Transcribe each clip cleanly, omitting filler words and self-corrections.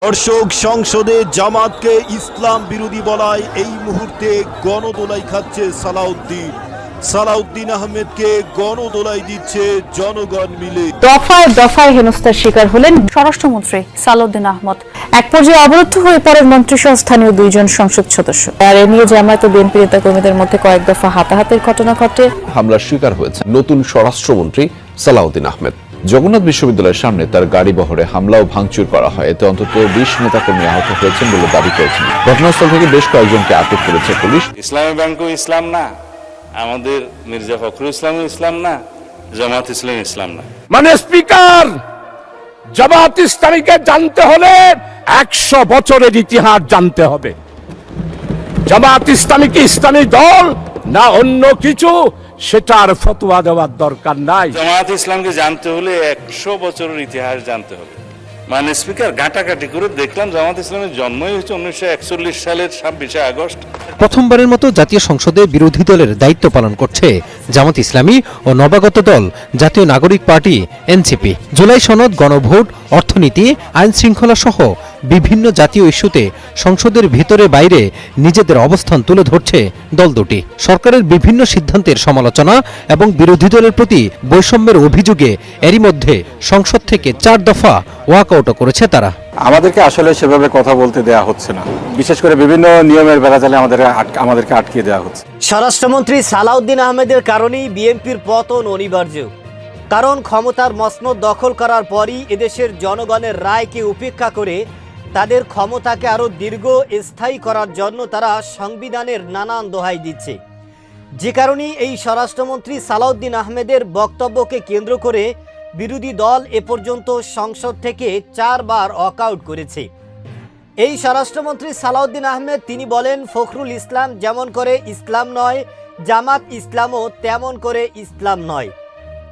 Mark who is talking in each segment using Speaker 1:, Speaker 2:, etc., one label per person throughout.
Speaker 1: দর্শক, সংসদে জামাতকে ইসলাম বিরোধী বলায় এই মুহূর্তে গণদোলাই খাচ্ছে সালাউদ্দিন আহমেদকে গণদোলাই দিচ্ছে জনগণ মিলে।
Speaker 2: দফায় দফায় হেনস্থার শিকার হলেন স্বরাষ্ট্রমন্ত্রী সালাউদ্দিন আহমেদ। এক পর্যায়ে অবরুদ্ধ হয়ে পড়েন মন্ত্রিসহ স্থানীয় 2 জন সংসদ সদস্য। আর এ নিয়ে জামায়াত ও বিএনপি নেতা কর্মীদের মধ্যে কয়েক দফা হাতাহাতির ঘটনা ঘটে।
Speaker 3: হামলার শিকার হয়েছে নতুন স্বরাষ্ট্রমন্ত্রী সালাউদ্দিন আহমেদ। জগন্নাথ বিশ্ববিদ্যালয়ের সামনে তার গাড়ি বহরে হামলা ও ভাঙচুর করা হয়। এতে অন্তত 20 নেতাকর্মী আহত হয়েছেন বলে দাবি করেছেন। ঘটনাস্থল থেকে বেশ কয়েকজনকে আটক করেছে পুলিশ।
Speaker 4: ইসলামী ব্যাংকও ইসলাম না, আমাদের মির্জা ফখরুল ইসলামও ইসলাম না, জামাত ইসলাম ইসলাম না।
Speaker 5: মানে স্পিকার, জামাত ইসলামীকে জানতে হলে 100 বছরের ইতিহাস জানতে হবে। জামাত ইসলামী কি ইসলামী দল না অন্য কিছু, সেটার ফতোয়া দেওয়ার দরকার নাই।
Speaker 4: জামাত ইসলামকে জানতে হলে 100 বছরের ইতিহাস জানতে হবে। মানে স্পিকার, ঘাটাঘাটি করে দেখলাম জামাত ইসলামের জন্মই হচ্ছে 1941 সালের 26শে আগস্ট।
Speaker 6: প্রথমবারের মতো জাতীয় সংসদে বিরোধী দলের দায়িত্ব পালন করছে জামাত ইসলামী ও নবাগত দল জাতীয় নাগরিক পার্টি এনসিপি। জুলাই সনদ, গণভোট, অর্থনীতি, আইন শৃঙ্খলা সহ বিভিন্ন জাতীয় ইস্যুতে সংসদের ভিতরে বাইরে নিজেদের অবস্থান তুলে ধরছে দল দুটি। সরকারের বিভিন্ন সিদ্ধান্তের সমালোচনা এবং বিরোধী দলের প্রতি বৈষম্যের অভিযোগে এরই মধ্যে সংসদ থেকে 4 দফা ওয়াকআউটও করেছে তারা।
Speaker 7: আমাদেরকে আসলে সেভাবে কথা বলতে দেয়া হচ্ছে না, বিশেষ করে বিভিন্ন নিয়মের বেড়াজালে আমাদেরকে আটকিয়ে দেওয়া হচ্ছে।
Speaker 8: স্বরাষ্ট্রমন্ত্রী সালাউদ্দিন আহমেদের কারণেই বিএনপির পতন অনিবার্য। কারণ ক্ষমতার মসনদ দখল করার পরই এদেশের জনগণের রায়কে উপেক্ষা করে তাদের ক্ষমতাকে আরও দীর্ঘ স্থায়ী করার জন্য তারা সংবিধানের নানান দোহাই দিচ্ছে। যে কারণেই এই স্বরাষ্ট্রমন্ত্রী সালাউদ্দিন আহমেদের বক্তব্যকে কেন্দ্র করে বিরোধী দল এ পর্যন্ত সংসদ থেকে 4 বার ওয়াকআউট করেছে। এই স্বরাষ্ট্রমন্ত্রী সালাউদ্দিন আহমেদ তিনি বলেন, ফখরুল ইসলাম যেমন করে ইসলাম নয়, জামাত ইসলামও তেমন করে ইসলাম নয়।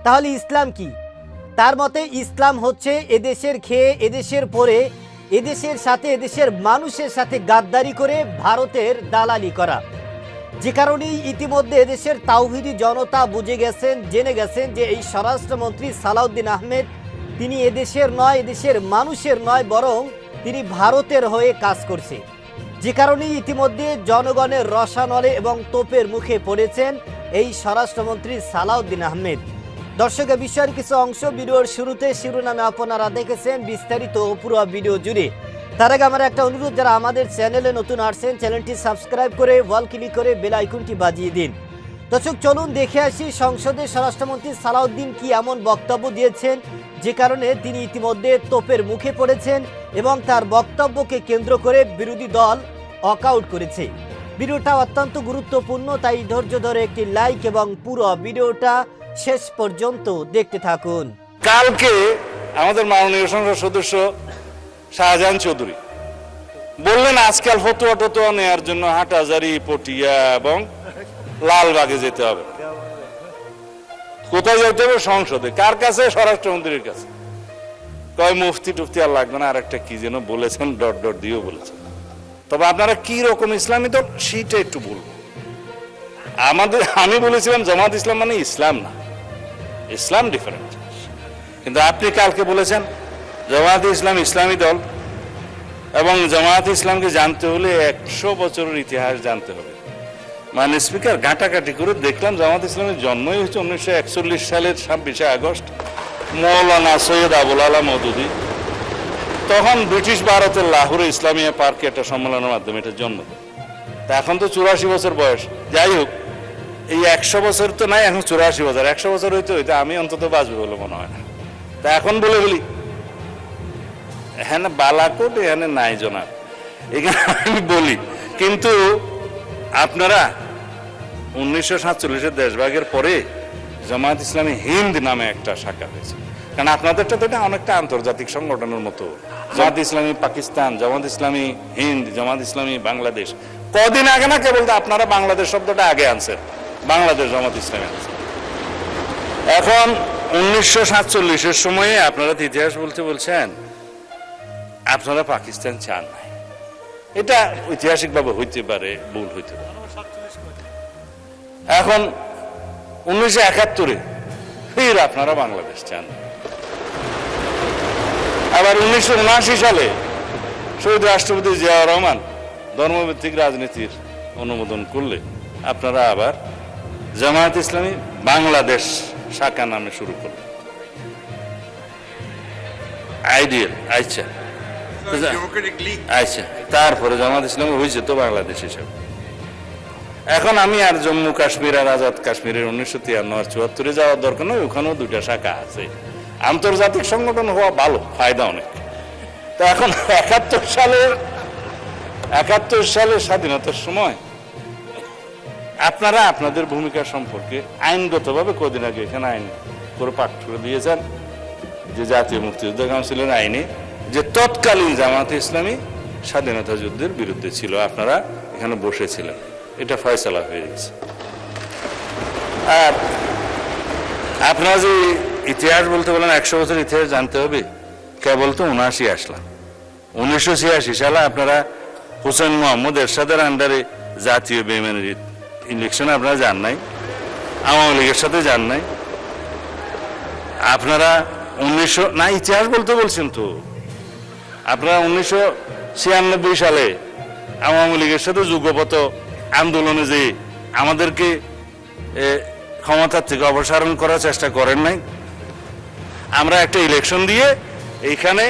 Speaker 8: তাহলে ইসলাম কি? তার মতে ইসলাম হচ্ছে এদেশের খেয়ে এদেশের পরে এদেশের সাথে এদেশের মানুষের সাথে গাদ্দারি করে ভারতের দালালি করা। যে কারণেই ইতিমধ্যে এদেশের তাওহিদি জনতা বুঝে গেছেন, জেনে গেছেন যে এই স্বরাষ্ট্রমন্ত্রী সালাউদ্দিন আহমেদ তিনি এদেশের নয়, এদেশের মানুষের নয়, বরং তিনি ভারতের হয়ে কাজ করছে। যে কারণেই ইতিমধ্যে জনগণের রসানলে এবং তোপের মুখে পড়েছেন এই স্বরাষ্ট্রমন্ত্রী সালাউদ্দিন আহমেদ। দর্শক, বিষয়ের কিছু অংশ ভিডিওর শুরুতে শিরোনামে আপনারা দেখেছেন, বিস্তারিত পুরো ভিডিও জুড়ে। তার আগে আমার একটা অনুরোধ, যারা আমাদের চ্যানেলে নতুন আসছেন চ্যানেলটি সাবস্ক্রাইব করে ওয়াল ক্লিক করে বেল আইকনটি বাজিয়ে দিন। দর্শক, চলুন দেখে আসি সংসদে স্বরাষ্ট্রমন্ত্রী সালাউদ্দিন কি এমন বক্তব্য দিয়েছেন যে কারণে তিনি ইতিমধ্যে তোপের মুখে পড়েছেন এবং তার বক্তব্যকে কেন্দ্র করে বিরোধী দল ওয়াকআউট করেছে। ভিডিওটা অত্যন্ত গুরুত্বপূর্ণ, তাই ধৈর্য ধরে একটি লাইক এবং পুরো ভিডিওটা শেষ পর্যন্ত দেখতে থাকুন।
Speaker 4: কালকে আমাদের মাননীয় সংসদ সদস্য শাহজাহান চৌধুরী বললেন আজকাল ফতোয়া নেওয়ার জন্য হাটহাজারী, পটিয়া এবং লালবাগে যেতে হবে। কোথায় যেতে হবে? সংসদে। কার কাছে? স্বরাষ্ট্রমন্ত্রীর কাছে। কয় মুফতি টুফতি আর লাগবে না, আর একটা কি যেন বলেছেন, ডট ডট দিয়েও বলেছেন। তবে আপনারা কি রকম ইসলামী দল সেটা একটু বলবো। আমি বলেছিলাম জামাত ইসলাম মানে ইসলাম না, ইসলাম ডিফারেন্ট। কিন্তু আপনি কালকে বলেছেন জামাত ইসলাম ইসলামী দল এবং জামাত ইসলামকে জানতে হলে 100 বছরের ইতিহাস জানতে হবে। মানে স্পিকার, ঘাটাঘাটি করে দেখলাম জামাত ইসলামের জন্মই হচ্ছে 1941 সালের 26শে আগস্ট। মৌলানা সৈয়দ আবুল আলা মওদুদী তখন ব্রিটিশ ভারতের লাহোরে ইসলামিয়া পার্কে একটা সম্মেলনের মাধ্যমে এটা জন্ম দেয়। তা এখন তো 84 বছর বয়স। যাই হোক, এই 100 বছর তো নাই, এখন 84 বছর। 100 বছর হইতে হইতে আমি অন্তত বাঁচবে বলে মনে হয় না। তা এখন বলে বলি, এখানে বালাকোট, এখানে নাই জনাব, এখানে আমি বলি। কিন্তু আপনারা 1947 দেশভাগের পরে জামাত ইসলামী হিন্দ নামে একটা শাখা হয়েছে। কারণ আপনাদেরটা তো এটা অনেকটা আন্তর্জাতিক সংগঠনের মতো। জামাত ইসলামী পাকিস্তান, জামাত ইসলামী হিন্দ, জামাত ইসলামী বাংলাদেশ। কদিন আগে না কেবল আপনারা বাংলাদেশ শব্দটা আগে আনছেন, বাংলাদেশ জামাত ইসলামী আনছেন। এখন 1947 সময়ে আপনারা ইতিহাস বলছেন আপনারা পাকিস্তান চান নাই। এটা ঐতিহাসিকভাবে হইতে পারে, ভুল হইতে পারে। এখন 1971 ফির আপনারা বাংলাদেশ চান। আবার 1979 সালে শহীদ রাষ্ট্রপতি জিয়াউর রহমান ধর্মভিত্তিক রাজনীতির অনুমোদন করলে আপনারা আবার জামায়াত ইসলামী বাংলাদেশ শাখা নামে শুরু করলেন। আইডিয়াল, আচ্ছা আচ্ছা, তারপরে জামায়াত ইসলামী হয়েছে তো বাংলাদেশ হিসাবে। এখন আমি আর জম্মু কাশ্মীর আর আজাদ কাশ্মীরের 1953 আর 74-এ যাওয়ার দরকার নয়, ওখানেও দুইটা শাখা আছে। আন্তর্জাতিক সংগঠন হওয়া ভালো, ফায়দা অনেক। তো এখন 71 সালের স্বাধীনতার সময় আপনারা আপনাদের ভূমিকা সম্পর্কে আইনগতভাবে কদিন আগে এখানে আইন করে পাঠ করে দিয়েছেন যে জাতীয় মুক্তিযুদ্ধ কাউন্সিলের আইনে যে তৎকালীন জামায়াতে ইসলামী স্বাধীনতা যুদ্ধের বিরুদ্ধে ছিল, আপনারা এখানে বসেছিলেন, এটা ফয়সালা হয়ে গেছে। আর আপনারা যে ইতিহাস বলতে বলেন 100 বছর ইতিহাস জানতে হবে, কেবল তো 79 আসলাম। 1986 সালে আপনারা হোসেন মোহাম্মদ এরশাদের আন্ডারে জাতীয় বেইমানির ইলেকশনে আপনারা যান নাই, আওয়ামী লীগের সাথে যান নাই। আপনারা 1900 না, ইতিহাস বলতে বলছেন তো, আপনারা 1996 সালে আওয়ামী লীগের সাথে যুগপত আন্দোলনে যে আমাদেরকে ক্ষমতার থেকে অপসারণ করার চেষ্টা করেন নাই। আমরা একটা ইলেকশন দিয়ে এইখানে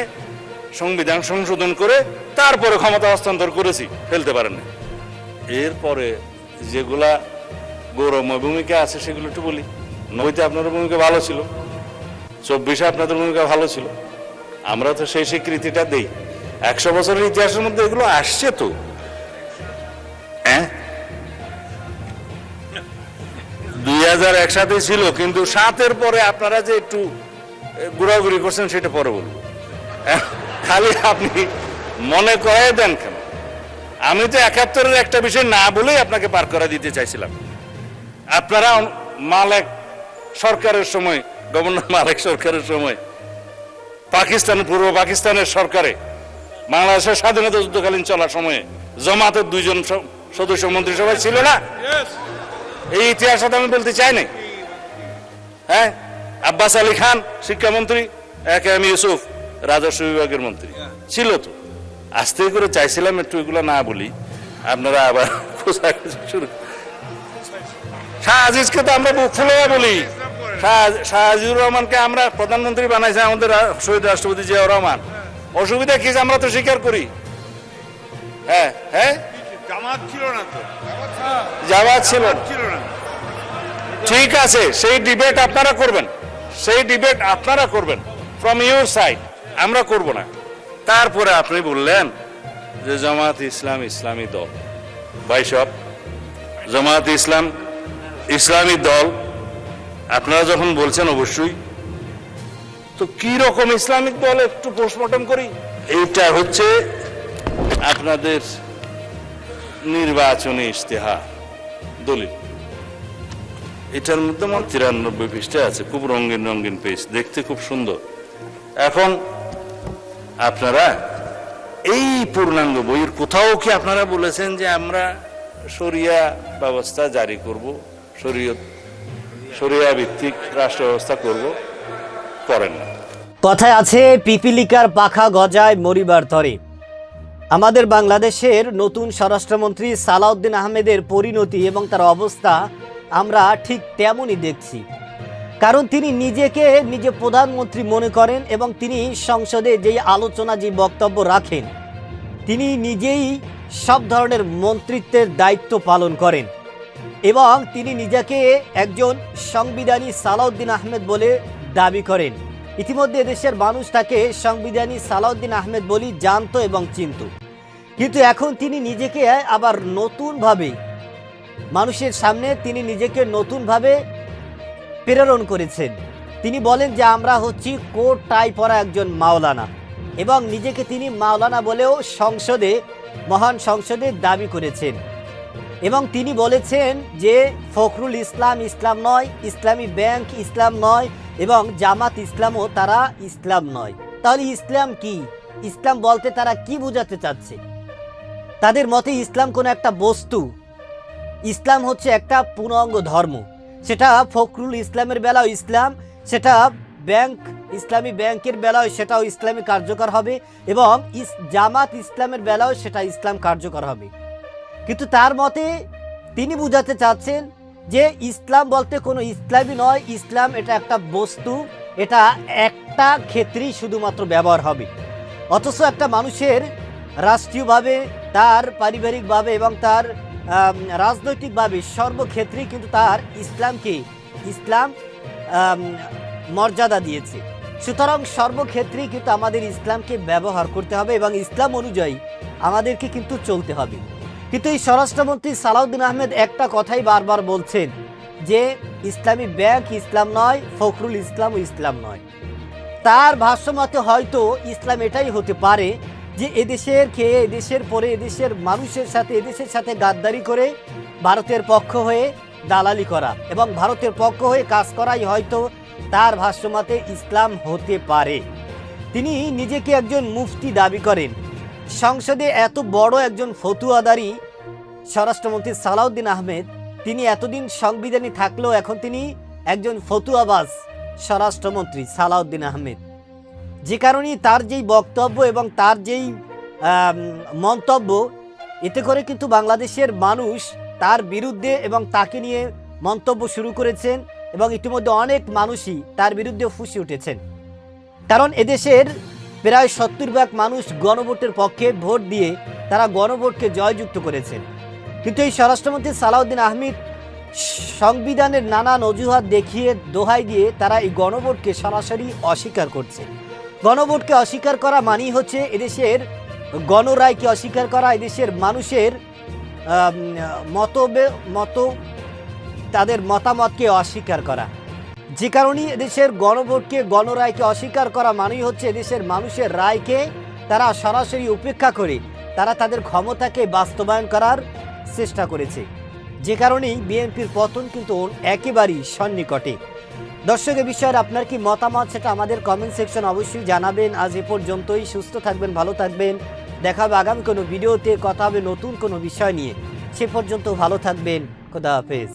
Speaker 4: সংবিধান সংশোধন করে তারপরে ক্ষমতা হস্তান্তর করেছি, ফেলতে পারেন না। এরপরে যেগুলা গৌরবময় ভূমিকা আছে সেগুলো একটু বলি। 90-তে আপনাদের ভূমিকা ভালো ছিল, 24-এ আপনাদের ভূমিকা ভালো ছিল, আমরা তো সেই স্বীকৃতিটা দেই। 100 বছরের ইতিহাসের মধ্যে এগুলো আসছে তো। হ্যাঁ, 2001 সাথে ছিল, কিন্তু 7-এর পরে আপনারা যে একটু ঘোরাঘুরি করছেন সেটা পরে বলবো। খালি আপনি মনে করাই দেন কেন? আমি তো 71-এর একটা বিষয় না বলেই আপনাকে পার করে দিতে চাইছিলাম। আপনারা মালেক সরকারের সময়, গভর্নর মালেক সরকারের সময় পাকিস্তান, পূর্ব পাকিস্তানের সরকারে বাংলাদেশের স্বাধীনতা যুদ্ধকালীন চলার সময়ে জামাতের 2 জন সদস্য মন্ত্রিসভায় ছিল না? এই ইতিহাস আমি বলতে চাই না। হ্যাঁ, আব্বাস আলী খান শিক্ষামন্ত্রী, এম ইউসুফ রাজস্ব বিভাগের মন্ত্রী ছিল তো। আস্তে করে চাইছিলাম একটু এগুলো না বলি, আপনারা আবার শুরু। শাহ আজিজকে তো আমরা বুক ফুলে বলি, শাহ আজিজুর রহমানকে আমরা প্রধানমন্ত্রী বানাইছে আমাদের শহীদ রাষ্ট্রপতি জিয়াউর রহমান। অসুবিধা কি আমরা তো স্বীকার করি। হ্যাঁ হ্যাঁ,
Speaker 9: জামাত ছিল না তো,
Speaker 4: জামাত ছিল
Speaker 9: না।
Speaker 4: ঠিক আছে, সেই ডিবেট আপনারা করবেন, সেই ডিবেট আপনারা করবেন ফ্রম ইউর সাইড, আমরা করব না। তারপরে আপনি বললেন যে জামাত ইসলাম ইসলামী দল। ভাই সব, জামাত ইসলাম ইসলামী দল আপনারা যখন বলছেন, অবশ্যই তো কি রকম ইসলামিক দল একটু পোস্টমর্টম করি। এইটা হচ্ছে আপনাদের নির্বাচনী ইশতেহার দলিল। এটার মধ্যে 93 পৃষ্ঠা আছে, খুব রঙিন রঙিন পেজ, দেখতে খুব সুন্দর। এখন আপনারা এই পূর্ণাঙ্গ বইয়ের কোথাও কি আপনারা বলেছেন যে আমরা শরিয়া ব্যবস্থা জারি করব, শরিয়া ভিত্তিক রাষ্ট্র ব্যবস্থা করব? করেন না।
Speaker 8: কথায় আছে পিপিলিকার পাখা গজায় মরিবার তরে। আমাদের বাংলাদেশের নতুন স্বরাষ্ট্রমন্ত্রী সালাউদ্দিন আহমেদের পরিণতি এবং তার অবস্থা আমরা ঠিক তেমনই দেখছি। কারণ তিনি নিজেকে নিজে প্রধানমন্ত্রী মনে করেন এবং তিনি সংসদে যেই আলোচনা, যে বক্তব্য রাখেন, তিনি নিজেই সব ধরনের মন্ত্রিত্বের দায়িত্ব পালন করেন এবং তিনি নিজেকে একজন সংবিধানী সালাউদ্দিন আহমেদ বলে দাবি করেন। ইতিমধ্যে দেশের মানুষ তাকে সংবিধানী সালাউদ্দিন আহমেদ বলেই জানত এবং চিনত। কিন্তু এখন তিনি নিজেকে আবার নতুনভাবে মানুষের সামনে তিনি নিজেকে নতুনভাবে প্রেরণ করেছেন। তিনি বলেন যে আমরা হচ্ছি কোট টাই পরা একজন মাওলানা এবং নিজেকে তিনি মাওলানা বলেও মহান সংসদে দাবি করেছেন। এবং তিনি বলেছেন যে ফখরুল ইসলাম ইসলাম নয়, ইসলামী ব্যাংক ইসলাম নয় এবং জামাত ইসলামও তারা ইসলাম নয়। তাহলে ইসলাম কি? ইসলাম বলতে তারা কি বোঝাতে চাচ্ছে? তাদের মতে ইসলাম কোনো একটা বস্তু, ইসলাম হচ্ছে একটা পূর্ণাঙ্গ ধর্ম। সেটা ফখরুল ইসলামের বেলাও ইসলাম, সেটা ব্যাংক ইসলামী ব্যাংকের বেলায় সেটাও ইসলামী কার্যকর হবে এবং জামাত ইসলামের বেলায় সেটা ইসলাম কার্যকর হবে। কিন্তু তার মতে তিনি বুঝাতে চাচ্ছেন যে ইসলাম বলতে কোনো ইসলামই নয়, ইসলাম এটা একটা বস্তু, এটা একটা ক্ষেত্রেই শুধুমাত্র ব্যবহার হবে। অথচ একটা মানুষের রাষ্ট্রীয়ভাবে, তার পারিবারিকভাবে এবং তার রাজনৈতিকভাবে সর্বক্ষেত্রেই কিন্তু তার ইসলাম মর্যাদা দিয়েছে। সুতরাং সর্বক্ষেত্রেই কিন্তু আমাদের ইসলামকে ব্যবহার করতে হবে এবং ইসলাম অনুযায়ী আমাদেরকে কিন্তু চলতে হবে। কিন্তু এই স্বরাষ্ট্রমন্ত্রী সালাউদ্দিন আহমেদ একটা কথাই বারবার বলছেন যে ইসলামী ব্যাংক ইসলাম নয়, ফখরুল ইসলাম ও ইসলাম নয়। তার ভাষ্যমতে হয়তো ইসলাম এটাই হতে পারে যে এদেশের খেয়ে, এদেশের পরে, এদেশের মানুষের সাথে, এদেশের সাথে গাদ্দারি করে ভারতের পক্ষ হয়ে দালালি করা এবং ভারতের পক্ষ হয়ে কাজ করাই হয়তো তার ভাষ্যমতে ইসলাম হতে পারে। তিনি নিজেকে একজন মুফতি দাবি করেন। সংসদে এত বড় একজন ফতুয়াদারি স্বরাষ্ট্রমন্ত্রী সালাউদ্দিন আহমেদ, তিনি এতদিন সংবিধানে থাকলেও এখন তিনি একজন ফতুয়াবাজ স্বরাষ্ট্রমন্ত্রী সালাউদ্দিন আহমেদ। যে কারণে তার যেই বক্তব্য এবং তার যেই মন্তব্য, এতে করে কিন্তু বাংলাদেশের মানুষ তার বিরুদ্ধে এবং তাকে নিয়ে মন্তব্য শুরু করেছেন এবং ইতিমধ্যে অনেক মানুষই তার বিরুদ্ধে ফুঁসে উঠেছেন। কারণ এদেশের প্রায় 70% মানুষ গণভোটের পক্ষে ভোট দিয়ে তারা গণভোটকে জয়যুক্ত করেছেন। কিন্তু এই স্বরাষ্ট্রমন্ত্রী সালাউদ্দিন আহমেদ সংবিধানের নানান অজুহাত দেখিয়ে, দোহাই দিয়ে তারা এই গণভোটকে সরাসরি অস্বীকার করছে। গণভোটকে অস্বীকার করা মানেই হচ্ছে এদেশের গণরায়কে অস্বীকার করা, এদেশের মানুষের তাদের মতামতকে অস্বীকার করা। যে কারণে এদেশের গণভোটকে, গণরায়কে অস্বীকার করা মানেই হচ্ছে এদেশের মানুষের রায়কে তারা সরাসরি উপেক্ষা করে তারা তাদের ক্ষমতাকে বাস্তবায়ন করার চেষ্টা করেছে। যে কারণেই বিএনপির পতন কিন্তু একেবারেই সন্নিকটে। দর্শক, এ বিষয়ে আপনার কি মতামত সেটা আমাদের কমেন্ট সেকশন অবশ্যই জানাবেন। আজ এ পর্যন্তই। সুস্থ থাকবেন, ভালো থাকবেন। দেখা হবে আগামী কোনো ভিডিওতে, কথা হবে নতুন কোনো বিষয় নিয়ে। সে পর্যন্ত ভালো থাকবেন। খোদা হাফেজ।